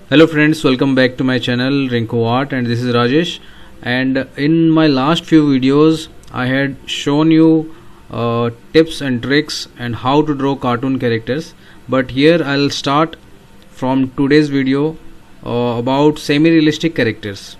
Hello friends, welcome back to my channel Rinku Art, and this is Rajesh. And in my last few videos I had shown you tips and tricks and how to draw cartoon characters, but here I'll start from today's video about semi-realistic characters.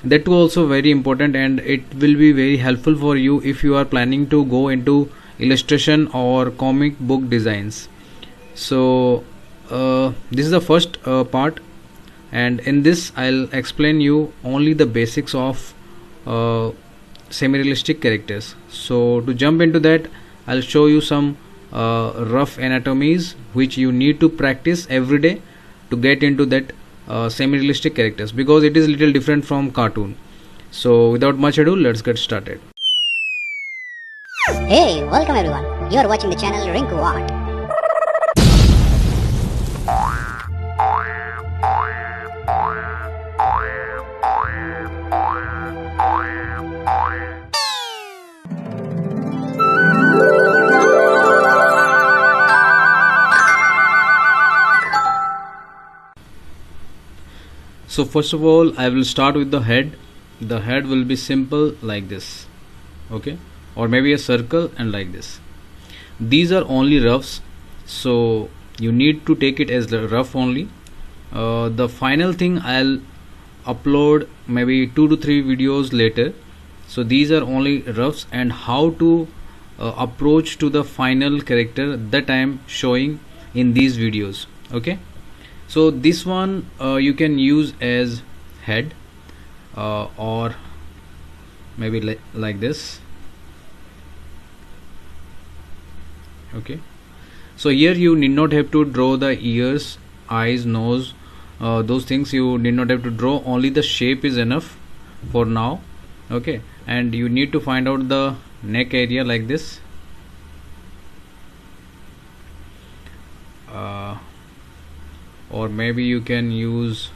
That too also very important, and it will be very helpful for you if you are planning to go into illustration or comic book designs. So this is the first part, and in this I'll explain you only the basics of semi-realistic characters. So to jump into that, I'll show you some rough anatomies which you need to practice every day to get into that semi-realistic characters, because it is little different from cartoon. So without much ado, let's get started. Hey, welcome everyone. You are watching the channel Rinku Art. So first of all, I will start with the head. The head will be simple like this, okay, or maybe a circle and like this. These are only roughs, so you need to take it as the rough only. The final thing I'll upload maybe 2 to 3 videos later. So these are only roughs, and how to approach to the final character that I am showing in these videos, okay. So this one you can use as head, or maybe like this, okay. So here you need not have to draw the ears, eyes, nose, those things you need not have to draw, only the shape is enough for now, okay. And you need to find out the neck area like this, or maybe you can use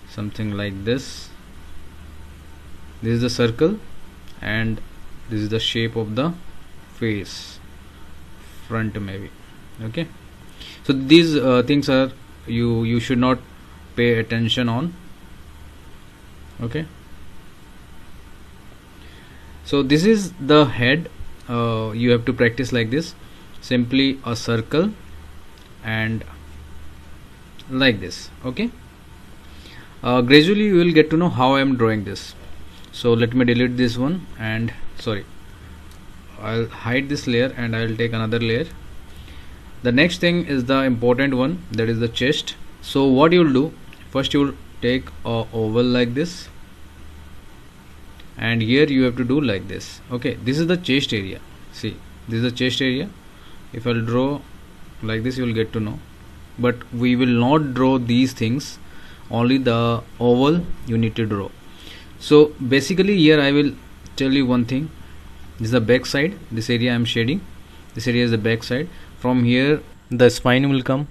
something like this. This is the circle, and this is the shape of the face, front maybe, okay. So these things are you should not pay attention on, okay. So this is the head. You have to practice like this, simply a circle and like this, okay. Gradually you will get to know how I am drawing this. So let me delete this one, and sorry, I'll hide this layer and I'll take another layer. The next thing is the important one, that is the chest. So what you will do, first you will take a oval like this, and here you have to do like this, okay. This is the chest area. See, this is the chest area. If I'll draw like this, you will get to know, but we will not draw these things, only the oval you need to draw. So basically here I will tell you one thing. This is the back side. This area I am shading. This area is the back side. From here the spine will come,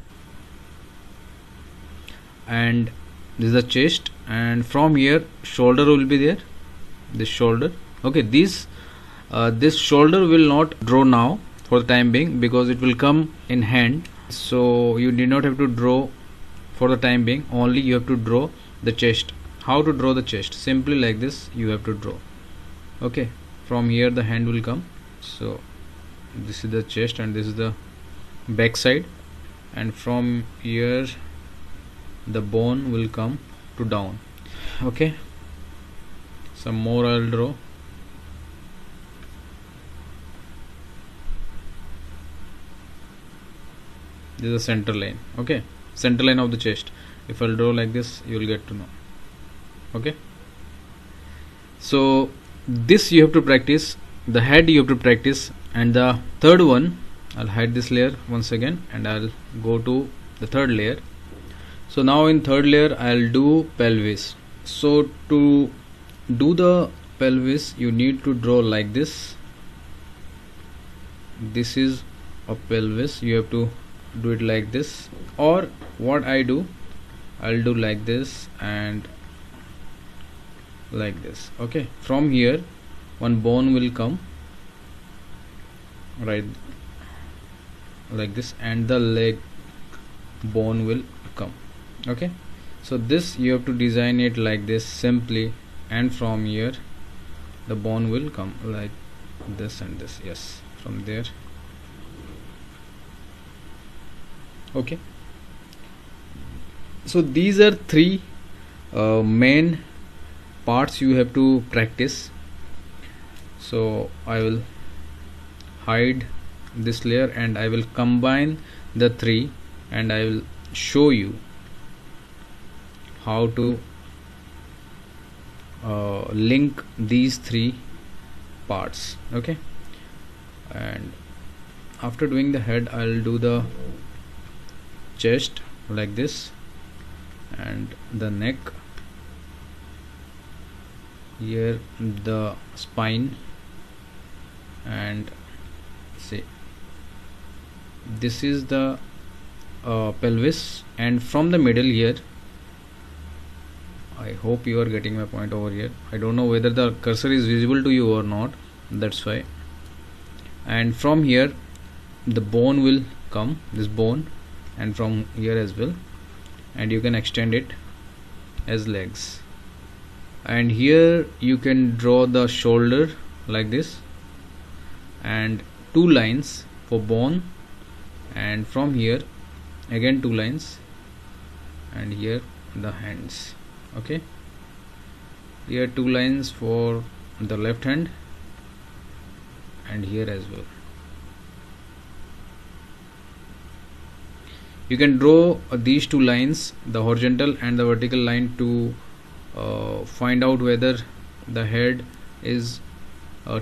and this is the chest, and from here shoulder will be there, this shoulder, okay. This shoulder will not draw now for the time being, because it will come in hand. So you did not have to draw for the time being, only you have to draw the chest. How to draw the chest? Simply like this you have to draw, okay. From here the hand will come. So this is the chest and this is the back side, and from here the bone will come to down, okay. Some more I'll draw. This is the center line, okay, center line of the chest. If I'll draw like this, you will get to know, okay. So this you have to practice, the head you have to practice, and the third one, I'll hide this layer once again and I'll go to the third layer. So now in third layer I'll do pelvis. So to do the pelvis you need to draw like this. This is a pelvis, you have to do it like this, or what I do, I'll do like this and like this, okay. From here one bone will come right like this, and the leg bone will come, okay. So this you have to design it like this simply, and from here the bone will come like this and this. Yes, from there. Okay, so these are three main parts you have to practice. So I will hide this layer and I will combine the three, and I will show you how to link these three parts. Okay, and after doing the head, I'll do the chest like this, and the neck, here the spine, and see, this is the pelvis, and from the middle here, I hope you are getting my point over here. I don't know whether the cursor is visible to you or not, that's why. And from here the bone will come, this bone, and from here as well, and you can extend it as legs. And here you can draw the shoulder like this, and two lines for bone, and from here again two lines, and here the hands. Okay, here two lines for the left hand, and here as well. You can draw these two lines, the horizontal and the vertical line, to find out whether the head is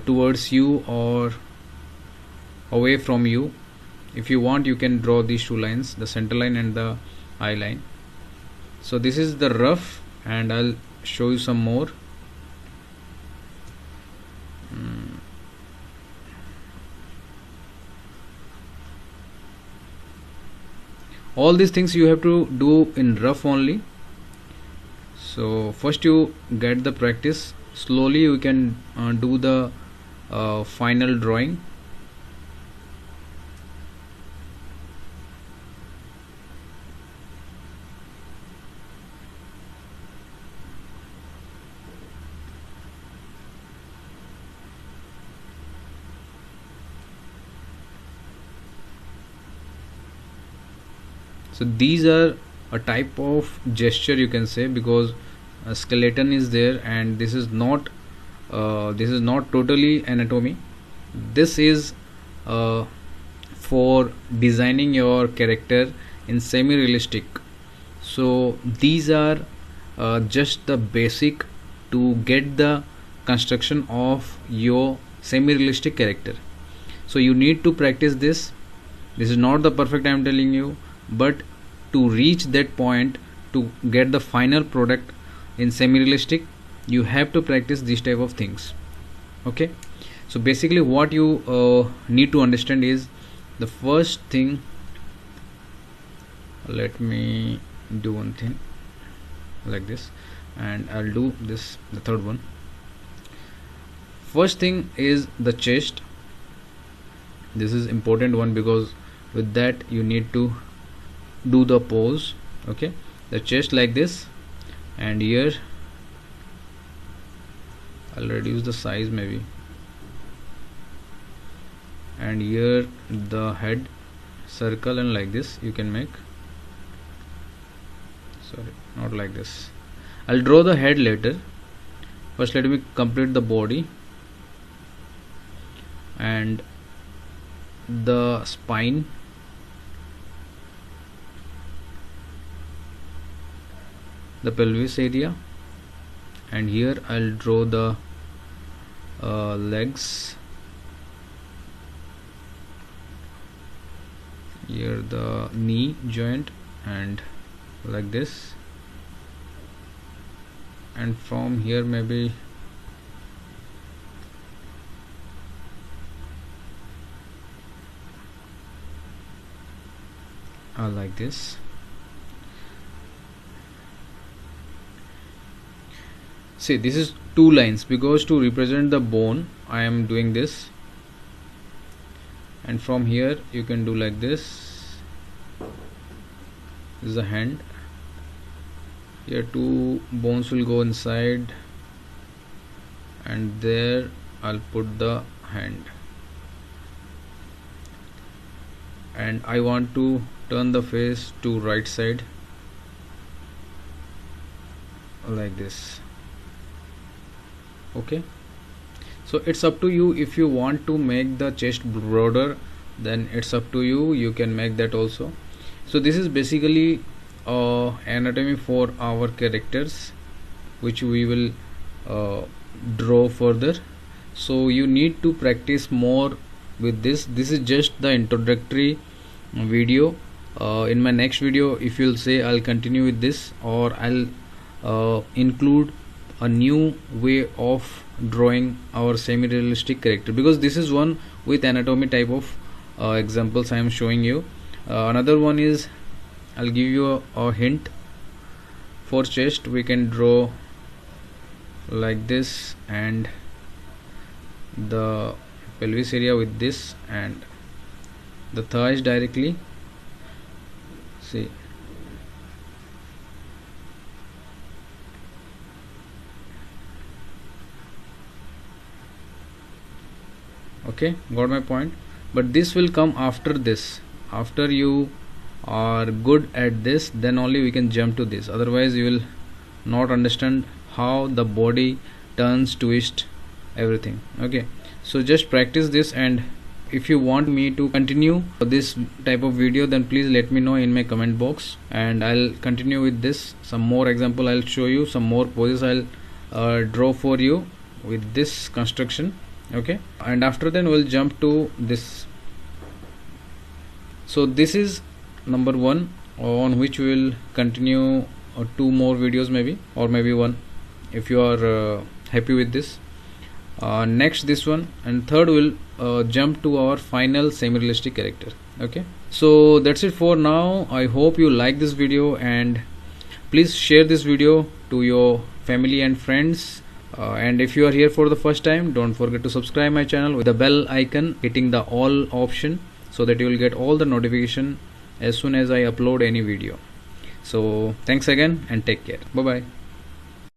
towards you or away from you. If you want, you can draw these two lines, the center line and the eye line. So this is the rough, and I'll show you some more. All these things you have to do in rough only. So first you get the practice, slowly you can do the final drawing. So these are a type of gesture, you can say, because a skeleton is there, and this is not totally anatomy. This is for designing your character in semi-realistic. So these are just the basic to get the construction of your semi-realistic character. So you need to practice this. This is not the perfect, I am telling you, but to reach that point, to get the final product in semi-realistic, you have to practice these type of things. Okay, so basically what you need to understand is, the first thing, let me do one thing like this, and I'll do this, the third one. First thing is the chest. This is important one, because with that you need to do the pose. Okay, the chest like this, and here I'll reduce the size maybe, and here the head circle, and like this you can make, sorry, not like this. I'll draw the head later. First let me complete the body and the spine, the pelvis area, and here I'll draw the legs, here the knee joint, and like this, and from here maybe like this. See, this is two lines, because to represent the bone I am doing this, and from here you can do like this. This is the hand, Here two bones will go inside, and there I'll put the hand, and I want to turn the face to right side like this. Okay, so it's up to you. If you want to make the chest broader, then it's up to you, you can make that also. So this is basically anatomy for our characters, which we will draw further. So you need to practice more with this. This is just the introductory video. In my next video, if you'll say, I'll continue with this, or I'll include a new way of drawing our semi-realistic character, because this is one with anatomy type of examples I am showing you. Another one is, I'll give you a hint. For chest we can draw like this, and the pelvis area with this, and the thighs directly. See, okay, got my point. But this will come after this. After you are good at this, then only we can jump to this. Otherwise you will not understand how the body turns, twist, everything. Okay, so just practice this, and if you want me to continue this type of video, then please let me know in my comment box, and I'll continue with this. Some more example I'll show you, some more poses I'll draw for you with this construction. Okay, and after then we'll jump to this. So this is number 1, on which we will continue 2 more videos maybe, or maybe 1, if you are happy with this. Next this one, and third will jump to our final semi-realistic character. Okay, so that's it for now. I hope you like this video, and please share this video to your family and friends. And if you are here for the first time, don't forget to subscribe my channel with the bell icon, hitting the all option, so that you will get all the notification as soon as I upload any video. So thanks again, and take care. Bye bye.